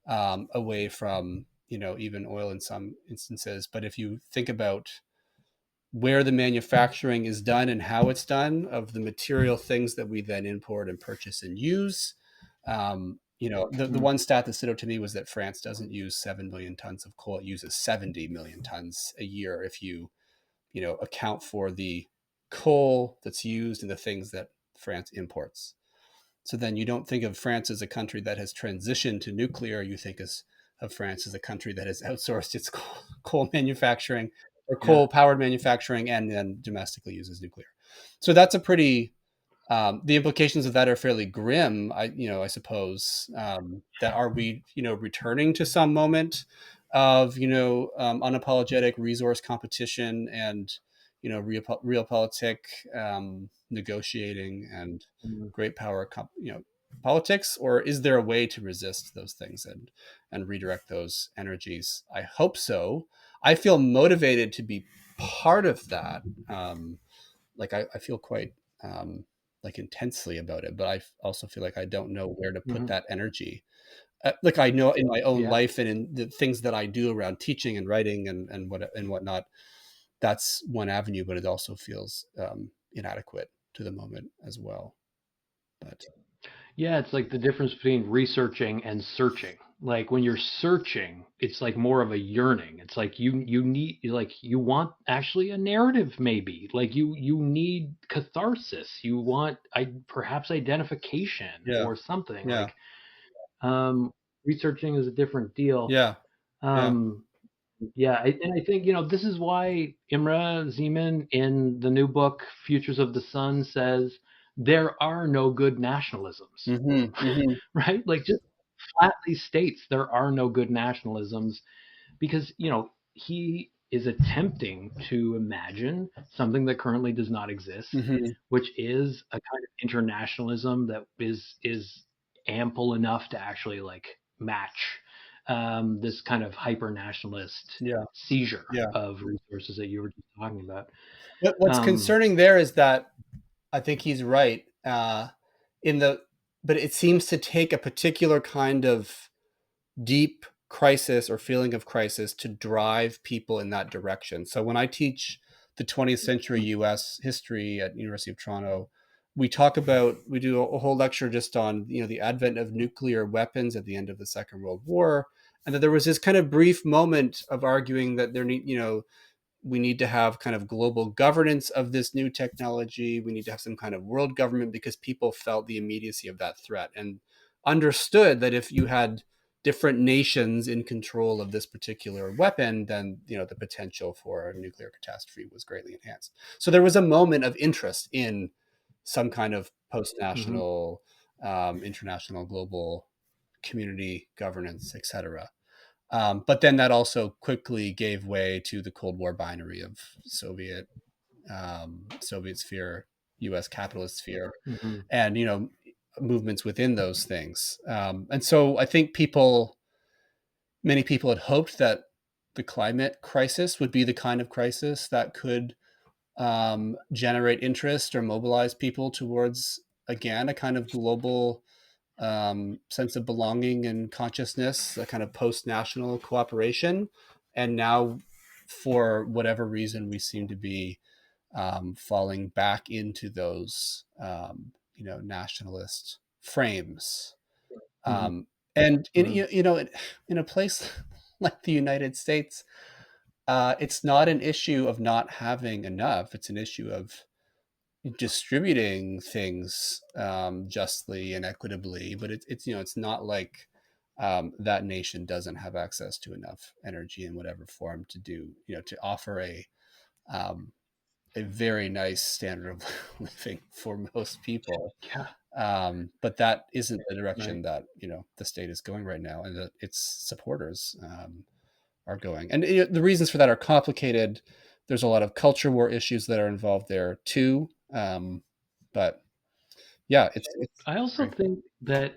away from, even oil in some instances. But if you think about where the manufacturing is done and how it's done of the material things that we then import and purchase and use, the one stat that stood out to me was that France doesn't use 7 million tons of coal. It uses 70 million tons a year if you, account for the coal that's used and the things that France imports. So then you don't think of France as a country that has transitioned to nuclear. You think of France as a country that has outsourced its coal manufacturing or coal-powered manufacturing and then domestically uses nuclear. So that's a pretty... the implications of that are fairly grim. I suppose that are we, returning to some moment of unapologetic resource competition and realpolitik negotiating and great power politics, or is there a way to resist those things and redirect those energies? I hope so. I feel motivated to be part of that. I feel quite intensely about it, but I also feel like I don't know where to put that energy. I know in my own life and in the things that I do around teaching and writing and whatnot, that's one avenue, but it also feels inadequate to the moment as well. But it's like the difference between researching and searching. Like when you're searching, it's like more of a yearning. It's like you need, like you want actually a narrative, maybe like you need catharsis. You want perhaps identification or something. Like researching is a different deal. And I think this is why Imre Zeman in the new book Futures of the Sun says there are no good nationalisms. Right? Like just flatly states there are no good nationalisms because he is attempting to imagine something that currently does not exist, which is a kind of internationalism that is ample enough to actually like match this kind of hyper nationalist seizure of resources that you were just talking about. What's concerning there is that I think he's right but it seems to take a particular kind of deep crisis or feeling of crisis to drive people in that direction. So when I teach the 20th century US history at University of Toronto, we do a whole lecture just on, the advent of nuclear weapons at the end of the Second World War. And that there was this kind of brief moment of arguing that we need to have kind of global governance of this new technology. We need to have some kind of world government because people felt the immediacy of that threat and understood that if you had different nations in control of this particular weapon, then the potential for a nuclear catastrophe was greatly enhanced. So there was a moment of interest in some kind of post-national, international, global community governance, etc. But then that also quickly gave way to the Cold War binary of Soviet sphere, U.S. capitalist sphere, and movements within those things. And so I think many people had hoped that the climate crisis would be the kind of crisis that could generate interest or mobilize people towards, again, a kind of global sense of belonging and consciousness, a kind of post-national cooperation. And now, for whatever reason, we seem to be falling back into those, nationalist frames. And in a place like the United States, it's not an issue of not having enough. It's an issue of distributing things justly and equitably. But it's not like that nation doesn't have access to enough energy in whatever form to to offer a very nice standard of living for most people. But that isn't the direction that the state is going right now, and that its supporters are going. And the reasons for that are complicated. There's a lot of culture war issues that are involved there too. But yeah, it's I also think that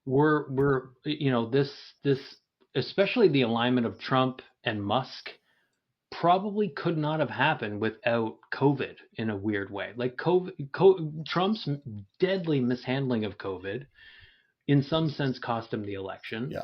we're this especially the alignment of Trump and Musk probably could not have happened without COVID in a weird way. Like Trump's deadly mishandling of COVID, in some sense, cost him the election. Yeah.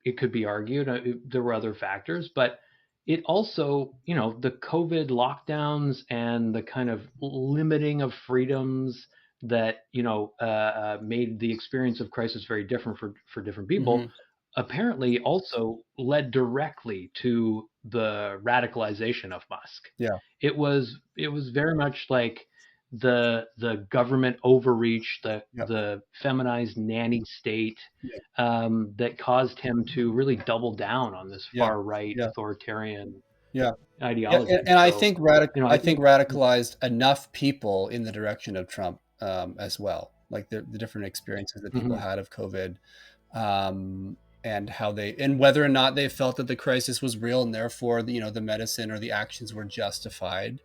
It could be argued there were other factors, but it also, the COVID lockdowns and the kind of limiting of freedoms that made the experience of crisis very different for different people. Apparently also led directly to the radicalization of Musk. Yeah. It was very much like the government overreach, the feminized nanny state that caused him to really double down on this far right authoritarian ideology. And I think radicalized enough people in the direction of Trump as well, like the different experiences that people had of COVID. And how and whether or not they felt that the crisis was real and therefore the medicine or the actions were justified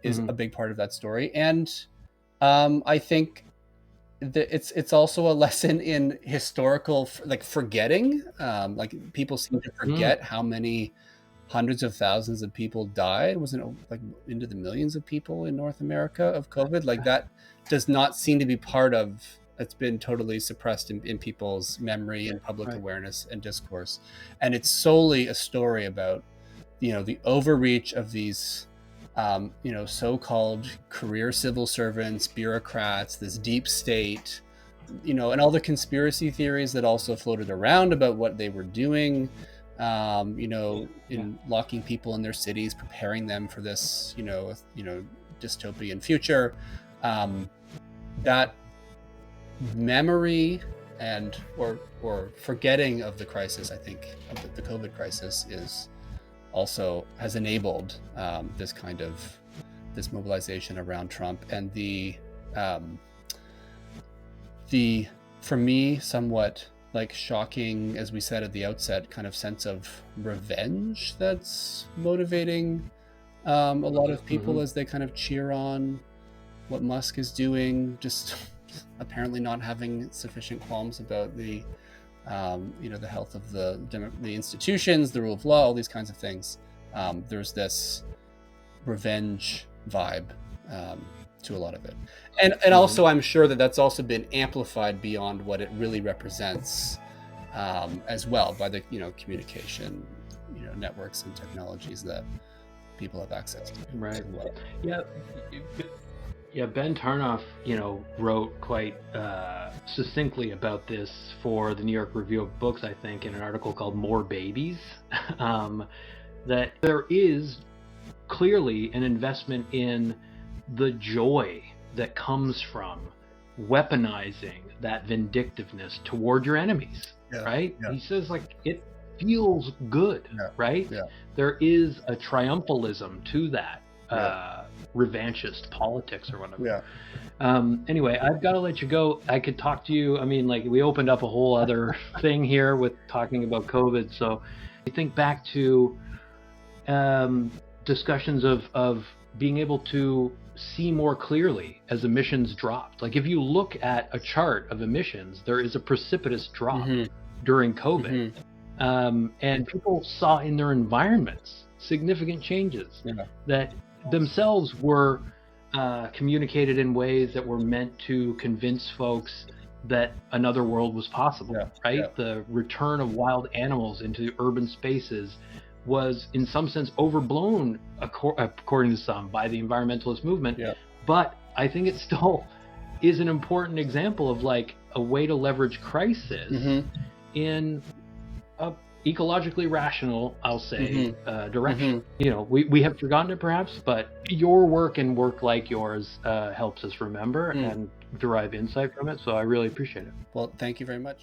is a big part of that story. And I think that it's also a lesson in historical forgetting. Like people seem to forget how many hundreds of thousands of people died. Wasn't it like into the millions of people in North America of COVID? Like that does not seem to be part of. It's been totally suppressed in people's memory and public awareness and discourse. And it's solely a story about, the overreach of these, so-called career civil servants, bureaucrats, this deep state, and all the conspiracy theories that also floated around about what they were doing, in locking people in their cities, preparing them for this, dystopian future. That memory and or forgetting of the crisis, I think, of the COVID crisis, has enabled this mobilization around Trump and the for me somewhat like shocking, as we said at the outset, kind of sense of revenge that's motivating a lot of people as they kind of cheer on what Musk is doing, just apparently not having sufficient qualms about the health of the institutions, the rule of law, all these kinds of things. There's this revenge vibe to a lot of it, and also I'm sure that's also been amplified beyond what it really represents as well by the communication networks and technologies that people have access to. Right. Yeah, Ben Tarnoff, wrote quite succinctly about this for the New York Review of Books, I think, in an article called "More Babies," that there is clearly an investment in the joy that comes from weaponizing that vindictiveness toward your enemies, right? Yeah. He says, it feels good, right? Yeah. There is a triumphalism to that. Revanchist politics or whatever. Anyway, I've got to let you go. I could talk to you. I mean, we opened up a whole other thing here with talking about COVID. So I think back to discussions of being able to see more clearly as emissions dropped. Like if you look at a chart of emissions, there is a precipitous drop during COVID. And people saw in their environments significant changes that themselves were communicated in ways that were meant to convince folks that another world was possible, right? The return of wild animals into urban spaces was in some sense overblown, according to some, by the environmentalist movement. But I think it still is an important example of like a way to leverage crisis in a ecologically rational, I'll say, direction. You know, we have forgotten it perhaps, but your work and work like yours helps us remember and derive insight from it. So I really appreciate it. Well, thank you very much.